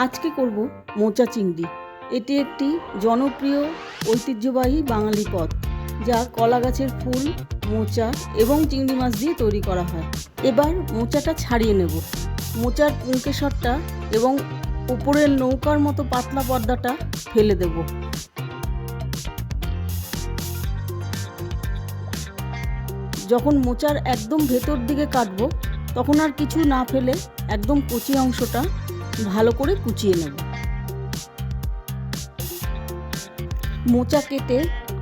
আজকে করব মোচা চিংড়ি। এটি একটি জনপ্রিয় ঐতিহ্যবাহী বাঙালি পদ, যা কলা গাছের ফুল, মোচা এবং চিংড়ি মাছ দিয়ে তৈরি করা হয়। এবার মোচাটা ছাড়িয়ে নেব। মোচার পুঁকেসরটা এবং উপরের নৌকার মতো পাতলা পর্দাটা ফেলে দেব। যখন মোচার একদম ভেতর দিকে কাটবো, তখন আর কিছু না ফেলে একদম কচি অংশটা ভালো করে কুচিয়ে নেব। মোচা কেটে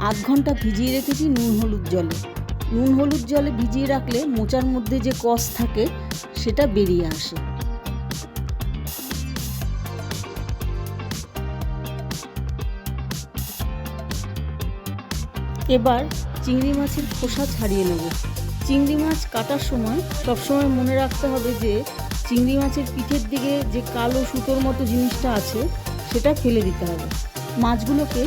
আধ ঘন্টা ভিজিয়ে রেখেছি নুন হলুদ জলে। নুন হলুদ জলে ভিজিয়ে রাখলে মোচার মধ্যে যে কষ থাকে সেটা বেরিয়ে আসে। এবার চিংড়ি মাছের খোসা ছাড়িয়ে নেব। চিংড়ি মাছ কাটার সময় সবসময় মনে রাখতে হবে যে চিংড়ি মাছের পিঠের দিকে যে কালো সুতোর মতো জিনিসটা আছে সেটা ফেলে দিতে হবে। মাছগুলোকে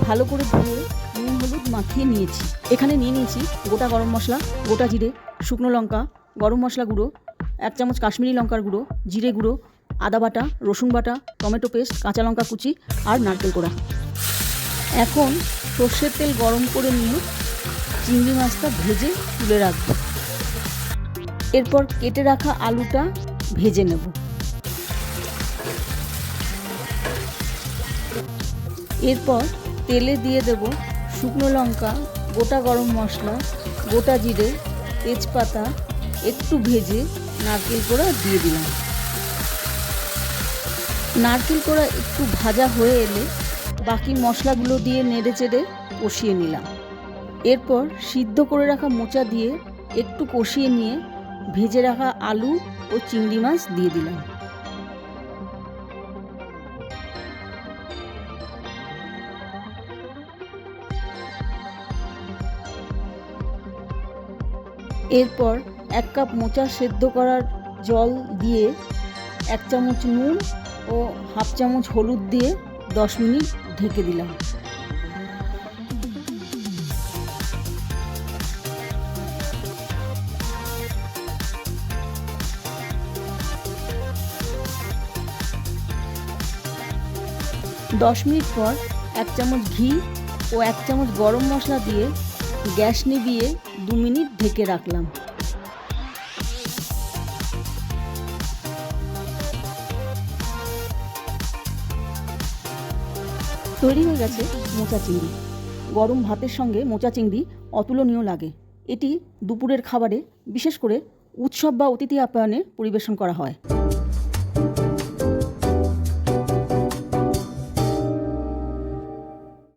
ভালো করে ধুয়ে নুন হলুদ মাখিয়ে নিয়েছি। এখানে নিয়েছি গোটা গরম মশলা, গোটা জিরে, শুকনো লঙ্কা, গরম মশলা গুঁড়ো, 1 চামচ কাশ্মীরি লঙ্কার গুঁড়ো, জিরে গুঁড়ো, আদা বাটা, রসুন বাটা, টমেটো পেস্ট, কাঁচা লঙ্কা কুচি আর নারকেল কোড়া। এখন সর্ষের তেল গরম করে নিয়ে চিংড়ি মাছটা ভেজে তুলে রাখবো। এরপর কেটে রাখা আলুটা ভেজে নেব। এরপর তেলে দিয়ে দেব শুকনো লঙ্কা, গোটা গরম মশলা, গোটা জিরে, তেজপাতা, একটু ভেজে নারকেল কোড়া দিয়ে দিলাম। নারকেল কোড়া একটু ভাজা হয়ে এলে বাকি মশলাগুলো দিয়ে নেড়ে চেড়ে কষিয়ে নিলাম। এরপর সিদ্ধ করে রাখা মোচা দিয়ে একটু কষিয়ে নিয়ে ভেজে রাখা আলু ও চিংড়ি মাছ দিয়ে দিলাম। এরপর 1 কাপ মোচা সেদ্ধ করার জল দিয়ে 1 চামচ নুন ও 1/2 চামচ হলুদ দিয়ে 10 মিনিট ঢেকে দিলাম। দশ মিনিট পর 1 চামচ ঘি ও 1 চামচ গরম মশলা দিয়ে গ্যাস নিভিয়ে 2 মিনিট ঢেকে রাখলাম। তৈরি হয়ে গেছে মোচা চিংড়ি। গরম ভাতের সঙ্গে মোচা চিংড়ি অতুলনীয় লাগে। এটি দুপুরের খাবারে, বিশেষ করে উৎসব বা অতিথি আপ্যায়নে পরিবেশন করা হয়।